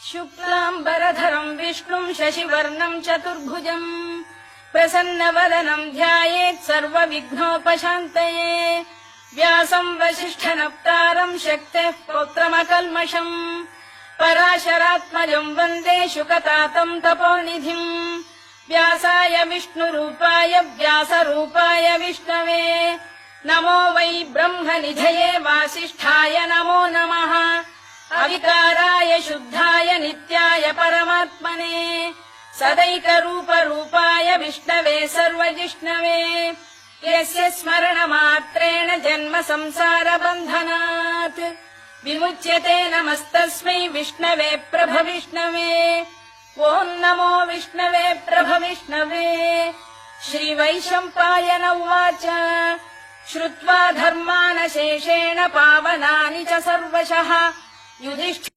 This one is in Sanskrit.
शुक्लाम्बरधरम् विष्णुम् शशिवर्णम् चतुर्भुजम् प्रसन्नवदनम् ध्यायेत् सर्वविघ्नोपशान्तये व्यासम् वसिष्ठनप्तारम् शक्तेः पौत्रमकल्मषम् पराशरात्मजम् वन्दे शुकतातम् तपोनिधिम् व्यासाय विष्णुरूपाय व्यासरूपाय विष्णवे नमो वै ब्रह्मनिधये वासिष्ठाय नमो नमः अविकाराय शुद्धाय नित्याय परमात्मने सदैकरूपरूपाय विष्णवे सर्वजिष्णवे यस्य स्मरणमात्रेण जन्म संसारबन्धनात् विमुच्यते नमस्तस्मै विष्णवे प्रभविष्णवे ॐ नमो विष्णवे प्रभविष्णवे श्रीवैशम्पायन उवाच श्रुत्वा धर्मानशेषेण पावनानि च सर्वशः युधिष्ठिरः